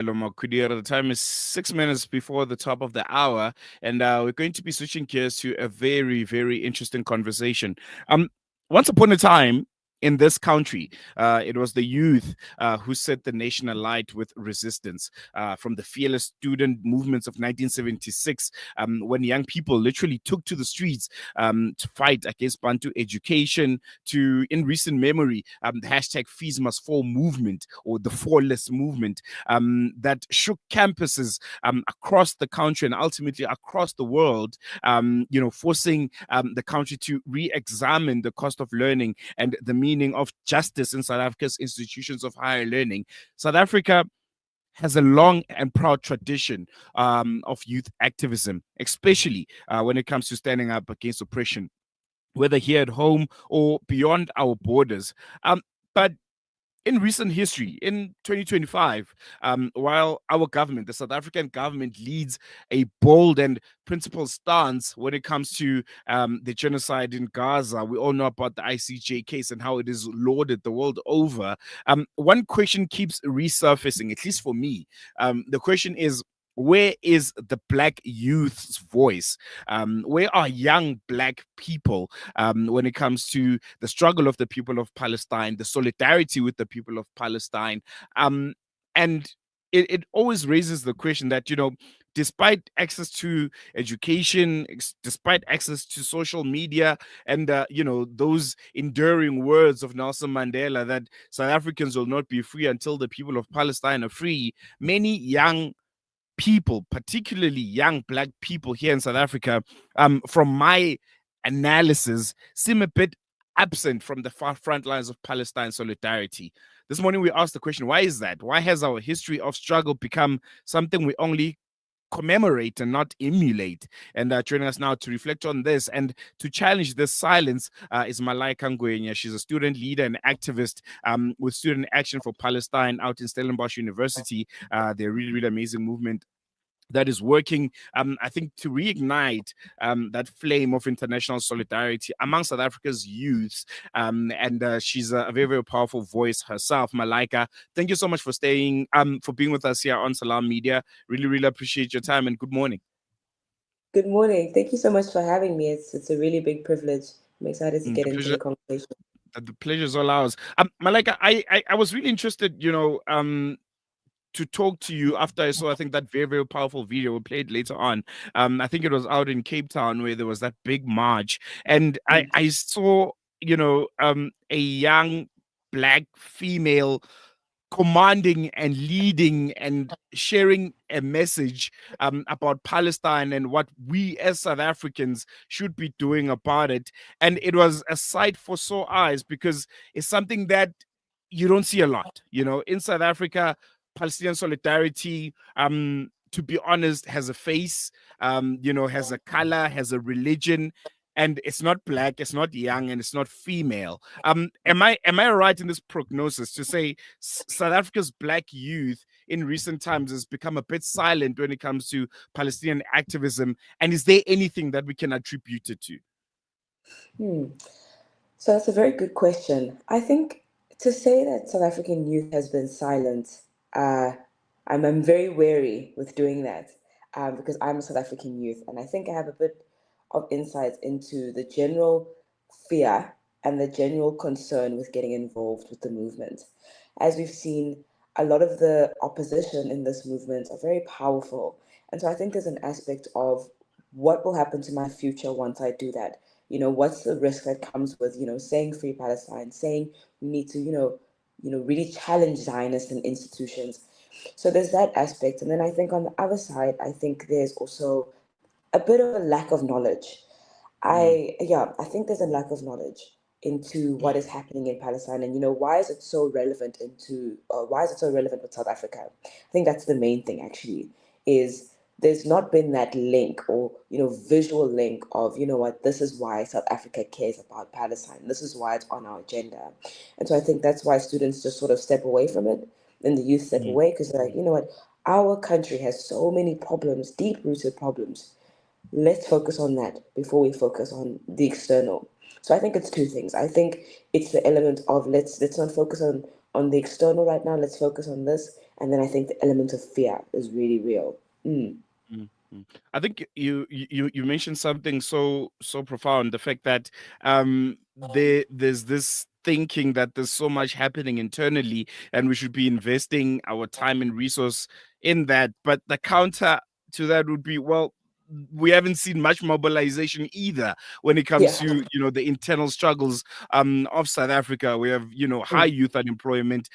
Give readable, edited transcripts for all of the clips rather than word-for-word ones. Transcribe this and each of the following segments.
The time is 6 minutes before the top of the hour, and we're going to be switching gears to a very, very interesting conversation. Um, Once upon a time, in this country, it was the youth who set the nation alight with resistance. From the fearless student movements of 1976, when young people literally took to the streets to fight against Bantu education, to, in recent memory, the hashtag Fees Must Fall movement or the Fallless movement that shook campuses across the country and ultimately across the world, forcing the country to re-examine the cost of learning and the meaning of justice in South Africa's institutions of higher learning. South Africa has a long and proud tradition of youth activism, especially when it comes to standing up against oppression, whether here at home or beyond our borders. But in recent history, in 2025, while our government, the South African government, leads a bold and principled stance when it comes to the genocide in Gaza, we all know about the ICJ case and how it is lauded the world over. One question keeps resurfacing, at least for me. The question is, where is the black youth's voice? Where are young black people when it comes to the struggle of the people of Palestine, the solidarity with the people of Palestine? And it always raises the question that, despite access to education, despite access to social media, and those enduring words of Nelson Mandela that South Africans will not be free until the people of Palestine are free, many young people, particularly young black people here in South Africa, from my analysis, seem a bit absent from the far front lines of Palestine solidarity. This morning we asked the question, why is that? Why has our history of struggle become something we only commemorate and not emulate? And joining us now to reflect on this and to challenge this silence is Malaika Ngwenya. She's a student leader and activist with Student Action for Palestine out in Stellenbosch University. They're really, really amazing movement that is working, I think, to reignite that flame of international solidarity among South Africa's youths. And she's a very, very powerful voice herself. Malaika, thank you so much for staying, for being with us here on Salam Media. Really, really appreciate your time and good morning. Good morning. Thank you so much for having me. It's a really big privilege. I'm excited to The get into pleasure. the conversation. The pleasure is all ours. Malaika, I was really interested, to talk to you after I saw, I think, that very, very powerful video we played later on. I think it was out in Cape Town where there was that big march. And I saw, a young black female commanding and leading and sharing a message about Palestine and what we as South Africans should be doing about it. And it was a sight for sore eyes because it's something that you don't see a lot. In South Africa, Palestinian solidarity, to be honest, has a face, has a color, has a religion, and it's not black, it's not young, and it's not female. Am I right in this prognosis to say South Africa's black youth in recent times has become a bit silent when it comes to Palestinian activism? And is there anything that we can attribute it to? Hmm. So that's a very good question. I think to say that South African youth has been silent, uh, I'm very wary with doing that because I'm a South African youth, and I think I have a bit of insight into the general fear and the general concern with getting involved with the movement. As we've seen, a lot of the opposition in this movement are very powerful, and so I think there's an aspect of what will happen to my future once I do that. What's the risk that comes with saying free Palestine, saying we need to really challenge Zionists and institutions. So there's that aspect. And then I think on the other side, I think there's also a bit of a lack of knowledge. Mm, I think there's a lack of knowledge into what is happening in Palestine, and why is it so relevant why is it so relevant with South Africa? I think that's the main thing actually, is there's not been that link or visual link of what, this is why South Africa cares about Palestine, this is why it's on our agenda. And so I think that's why students just sort of step away from it, and the youth step mm, away, because they're like, what, our country has so many problems, deep rooted problems. Let's focus on that before we focus on the external. So I think it's two things. I think it's the element of let's not focus on on the external right now. Let's focus on this. And then I think the element of fear is really real. Mm, Mm, mm. I think you mentioned something so profound. The fact that there's this thinking that there's so much happening internally, and we should be investing our time and resource in that. But the counter to that would be, well, we haven't seen much mobilization either when it comes yeah. to the internal struggles of South Africa. We have high Mm, youth unemployment,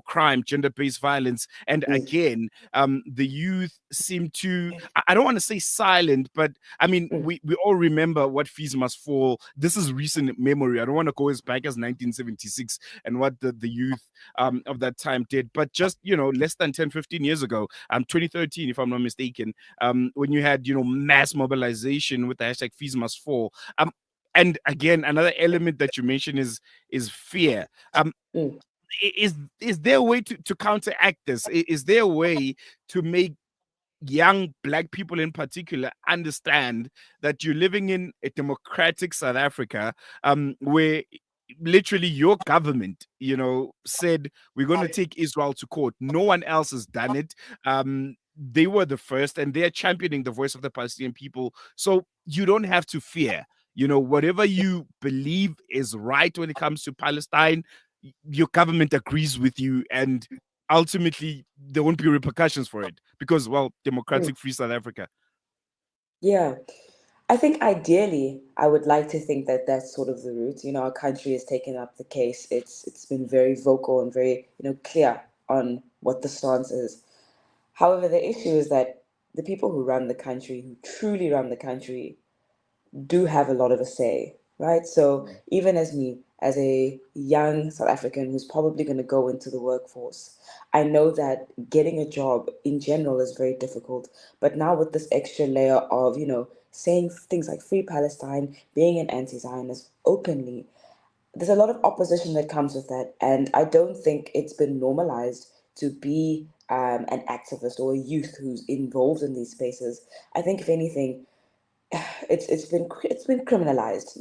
crime, gender-based violence, and mm, again, the youth seem to, I don't want to say silent, but I mean, mm, we all remember what fees must fall. This is recent memory. I don't want to go as back as 1976 and what the youth of that time did, but just less than 10, 15 years ago, 2013 if I'm not mistaken, when you had mass mobilization with the hashtag fees must fall. And again, another element that you mentioned is fear. um mm, is there a way to counteract this? Is there a way to make young black people in particular understand that you're living in a democratic South Africa, where literally your government, said we're going to take Israel to court. No one else has done it. They were the first, and they're championing the voice of the Palestinian people. So you don't have to fear. Whatever you believe is right when it comes to Palestine, your government agrees with you, and ultimately there won't be repercussions for it because, well, mm. democratic free South Africa. Yeah. I think ideally, I would like to think that that's sort of the route. Our country has taken up the case. It's been very vocal and very clear on what the stance is. However, the issue is that the people who run the country, who truly run the country, do have a lot of a say, right? So even as me, as a young South African who's probably going to go into the workforce, I know that getting a job in general is very difficult. But now with this extra layer of, saying things like Free Palestine, being an anti-Zionist openly, there's a lot of opposition that comes with that. And I don't think it's been normalized to be an activist or a youth who's involved in these spaces. I think if anything, it's been criminalized.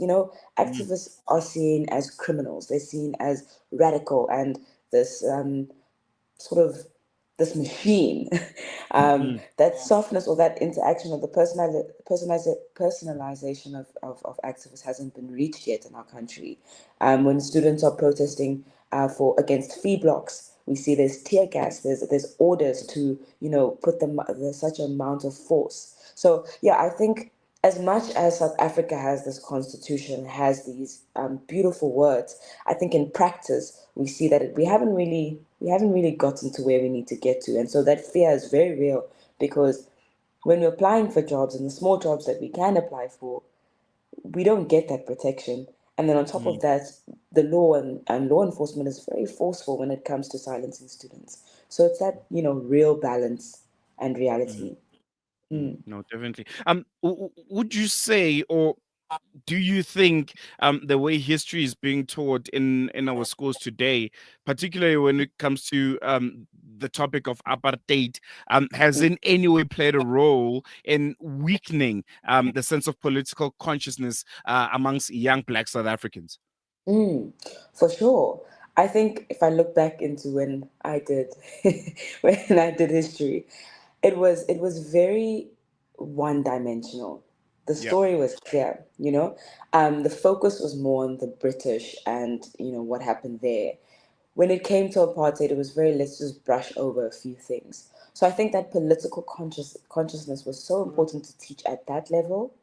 Mm, Activists are seen as criminals. They're seen as radical and this sort of this machine. mm, That softness or that interaction of the personalization of activists hasn't been reached yet in our country. When students are protesting for against fee blocks, we see there's tear gas, there's orders to put them there's such amount of force. So yeah, I think as much as South Africa has this constitution, has these beautiful words, I think in practice we see that we haven't really gotten to where we need to get to, and so that fear is very real because when we're applying for jobs and the small jobs that we can apply for, we don't get that protection. And then on top of mm, that, the law and law enforcement is very forceful when it comes to silencing students. So it's that real balance and mm, reality. mm. Mm. No, definitely. Would you say, or do you think, the way history is being taught in our schools today, particularly when it comes to the topic of apartheid, has in any way played a role in weakening the sense of political consciousness amongst young Black South Africans? Mm, for sure. I think if I look back into when I did when I did history, it was very one dimensional. The Yeah. story was clear, the focus was more on the British and what happened there. When it came to apartheid, it was very let's just brush over a few things. So I think that political consciousness was so important to teach at that level.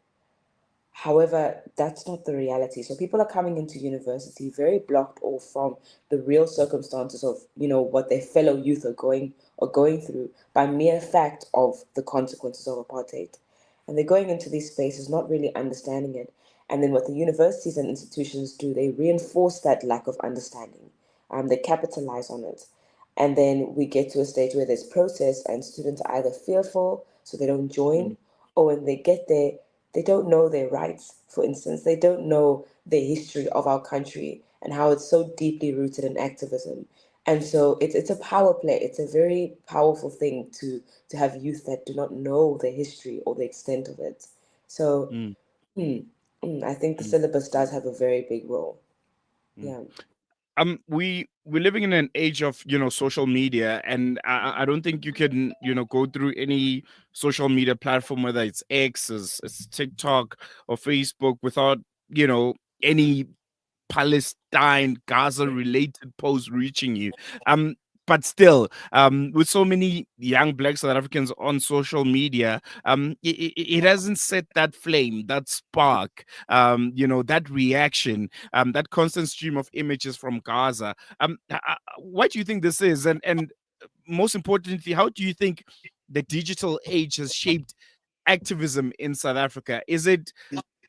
However, that's not the reality. So people are coming into university very blocked off from the real circumstances of, what their fellow youth are going through by mere fact of the consequences of apartheid. And they're going into these spaces not really understanding it. And then what the universities and institutions do, they reinforce that lack of understanding. They capitalize on it. And then we get to a stage where there's protest and students are either fearful, so they don't join, Mm, or when they get there, they don't know their rights. For instance, they don't know the history of our country and how it's so deeply rooted in activism. And so it's a power play. It's a very powerful thing to have youth that do not know the history or the extent of it. So mm, I think the mm, syllabus does have a very big role. mm. Yeah. we're living in an age of social media, and I don't think you can go through any social media platform, whether it's X, it's TikTok or Facebook, without you know any Palestine, Gaza related posts reaching you. Um, but still, with so many young Black South Africans on social media, it hasn't set that flame, that spark, that reaction, that constant stream of images from Gaza. What do you think this is? And most importantly, how do you think the digital age has shaped activism in South Africa? Is it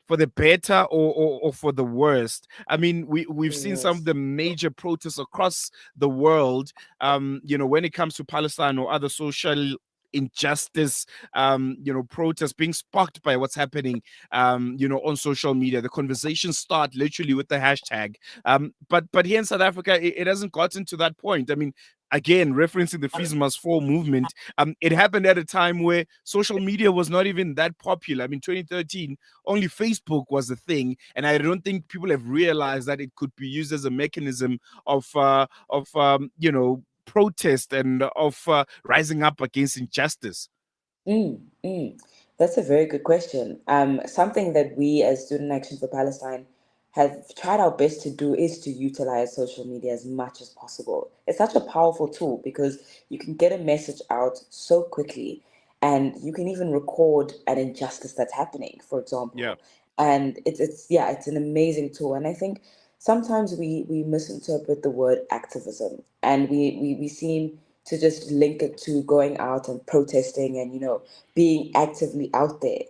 for the better or for the worst? I mean, we've seen some of Yes. the major protests across the world, when it comes to Palestine or other social injustice, protests being sparked by what's happening, on social media. The conversations start literally with the hashtag. But here in South Africa, it hasn't gotten to that point. I mean, again, referencing the Fees Must Fall movement, it happened at a time where social media was not even that popular. I mean, 2013, only Facebook was a thing, and I don't think people have realized that it could be used as a mechanism of protest and of rising up against injustice. Mm, mm. That's a very good question. Something that we as Student Action for Palestine have tried our best to do is to utilize social media as much as possible. It's such a powerful tool because you can get a message out so quickly, and you can even record an injustice that's happening, for Yeah. example. And it's yeah, it's an amazing tool. And I think sometimes we misinterpret the word activism, and we seem to just link it to going out and protesting and being actively out there.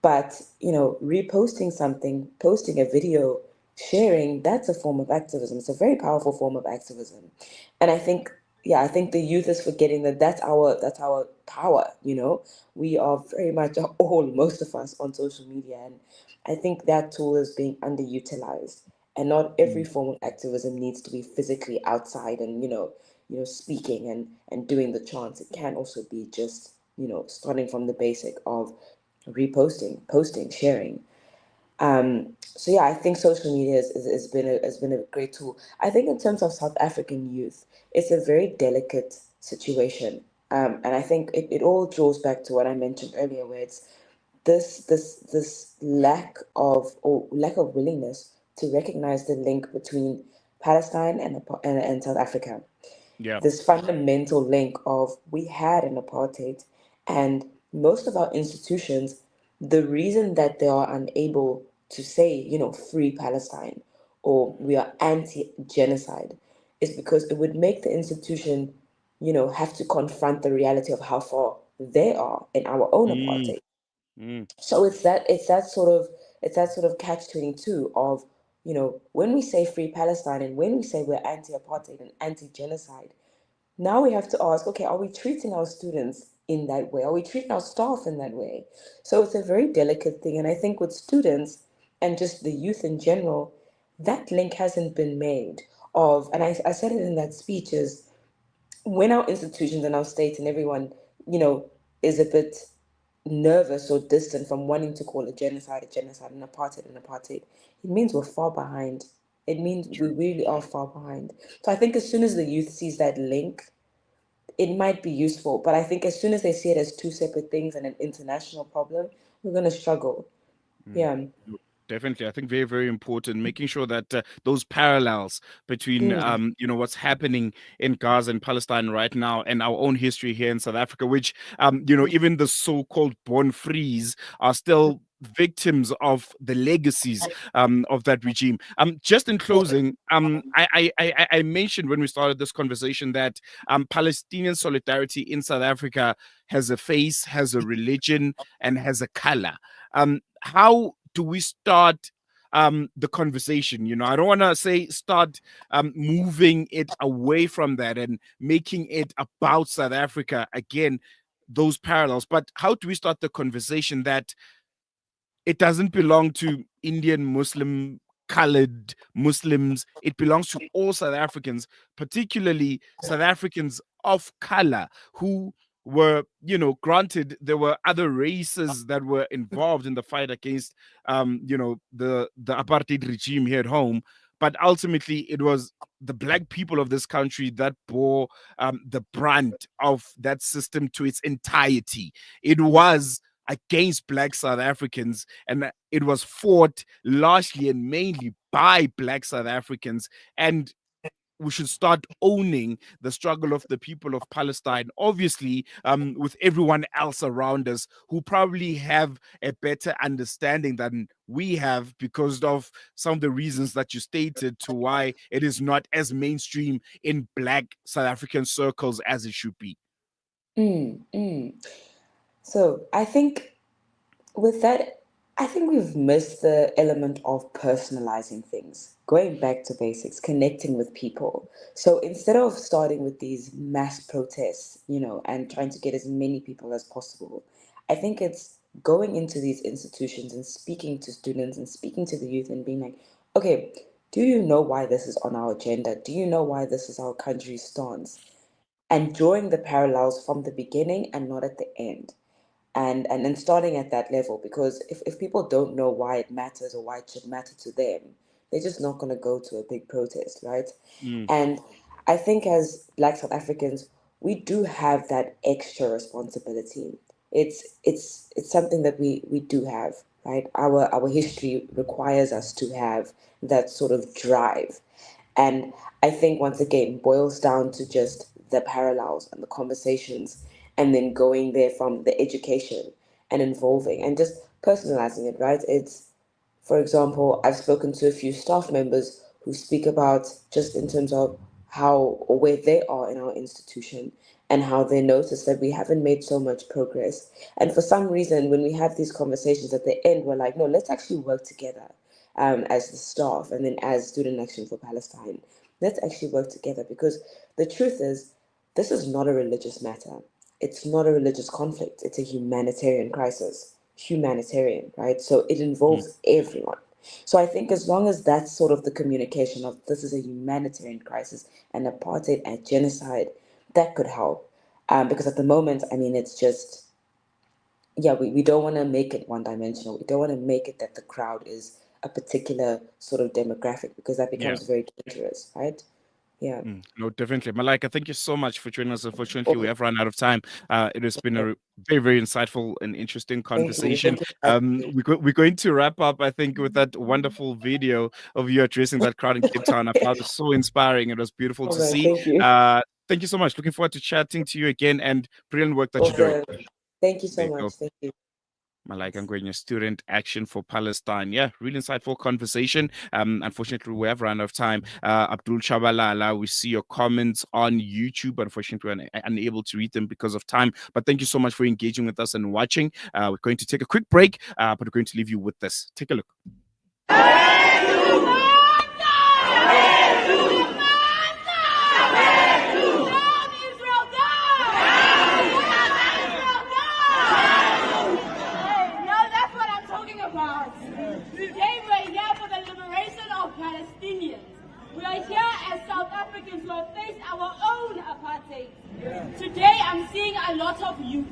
But reposting something, posting a video, sharing, that's a form of activism. It's a very powerful form of activism. And I think, yeah, I think the youth is forgetting that that's our power. We are very much all, most of us, on social media, and I think that tool is being underutilized. And not every Mm, form of activism needs to be physically outside and speaking and doing the chants. It can also be just starting from the basic of reposting, posting, sharing. So yeah, I think social media has been a great tool. I think in terms of South African youth, it's a very delicate situation. And I think it all draws back to what I mentioned earlier, where it's this lack of willingness to recognize the link between Palestine and South Africa, yeah. this fundamental link of we had an apartheid, and most of our institutions, the reason that they are unable to say free Palestine or we are anti-genocide is because it would make the institution have to confront the reality of how far they are in our own Mm, apartheid. mm, So it's that sort of catch-22 of when we say free Palestine and when we say we're anti-apartheid and anti-genocide, now we have to ask, okay, are we treating our students in that way? Are we treating our staff in that way? So it's a very delicate thing. And I think with students and just the youth in general, that link hasn't been made of, and I said it in that speech, is when our institutions and our states and everyone, you know, is a bit nervous or distant from wanting to call a genocide, and apartheid an apartheid, it means we're far behind. It means we true. really are far behind. So I think as soon as the youth sees that link, it might be useful. But I think as soon as they see it as two separate things and an international problem, we're going to struggle. Mm. Yeah. No, definitely, I think very, very important making sure that those parallels between Mm, what's happening in Gaza and Palestine right now and our own history here in South Africa, which even the so-called born frees are still victims of the legacies of that regime. Just in closing, I mentioned when we started this conversation that Palestinian solidarity in South Africa has a face, has a religion, and has a color. How do we start the conversation? I don't want to say start moving it away from that and making it about South Africa again, those parallels, but how do we start the conversation that it doesn't belong to Indian Muslim colored Muslims. It belongs to all South Africans, particularly South Africans of color who were, granted there were other races that were involved in the fight against, the apartheid regime here at home. but ultimately it was the black people of this country that bore the brunt of that system to its entirety. It was against black South Africans, and it was fought largely and mainly by black South Africans. And we should start owning the struggle of the people of Palestine, obviously, with everyone else around us who probably have a better understanding than we have because of some of the reasons that you stated to why it is not as mainstream in black South African circles as it should be. So I think with that, I think we've missed the element of personalizing things, going back to basics, connecting with people. So instead of starting with these mass protests, and trying to get as many people as possible, I think it's going into these institutions and speaking to students and speaking to the youth and being like, okay, do you know why this is on our agenda? Do you know why this is our country's stance? And drawing the parallels from the beginning and not at the end, and then starting at that level, because if people don't know why it matters or why it should matter to them, they're just not going to go to a big protest, right? Mm, And I think as black South Africans, we do have that extra responsibility. It's something that we do have, right? Our history requires us to have that sort of drive. And I think once again boils down to just the parallels and the conversations, and then going there from the education and involving and just personalizing it, right? It's, for example, I've spoken to a few staff members who speak about just in terms of how or where they are in our institution and how they notice that we haven't made so much progress. And for some reason, when we have these conversations at the end, we're like, no, let's actually work together as the staff and then as Student Action for Palestine. Let's actually work together, because the truth is, this is not a religious matter. It's not a religious conflict. It's a humanitarian crisis. Humanitarian, right? So it mm. involves everyone. So I think as long as that's sort of the communication of this is a humanitarian crisis and apartheid and genocide, that could help. Because at the moment, I mean, it's just, yeah, we don't want to make it one dimensional. We don't want to make it that the crowd is a particular sort of demographic, because that Yeah. becomes very dangerous, right? Yeah. No, definitely. Malaika, thank you so much for joining us. Unfortunately, we Okay. have run out of time. It has been a very, very insightful and interesting Thank you. conversation. Thank you for having me. We're going to wrap up, I think, with that wonderful video of you addressing that crowd in Cape Town. I found it so inspiring. It was beautiful All to right. see. Thank you. Thank you so much. Looking forward to chatting to you again, and brilliant work that you're doing. Also, thank you There so you much. go. Thank you. Malaika Ngwenya, Student Action for Palestine. Yeah, really insightful conversation. Unfortunately, we have run out of time. Abdul Chabalala, we see your comments on YouTube. Unfortunately, we're unable to read them because of time. But thank you so much for engaging with us and watching. We're going to take a quick break, but we're going to leave you with this. Take a look. Palestinians. We are here as South Africans who have faced our own apartheid. Today I'm seeing a lot of youth.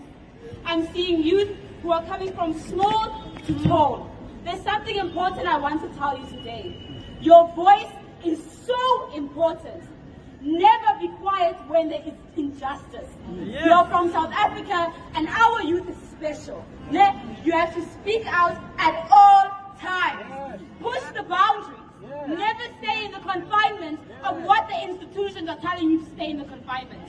I'm seeing youth who are coming from small to tall. There's something important I want to tell you today. Your voice is so important. Never be quiet when there is injustice. You're from South Africa and our youth is special. You have to speak out at all times. Push the boundaries. Never stay in the confinement of what the institutions are telling you to stay in the confinement.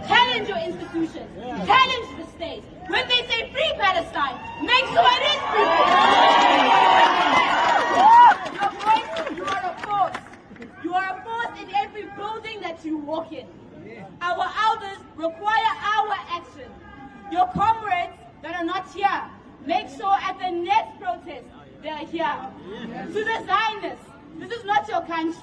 Challenge your institutions. Challenge the state. When they say free Palestine, make sure it is free Palestine. Your voice, you are a force. You are a force in every building that you walk in. Our elders require our action. Your comrades that are not here, make sure at the next protest they are here. To the Zionists, this is not your country.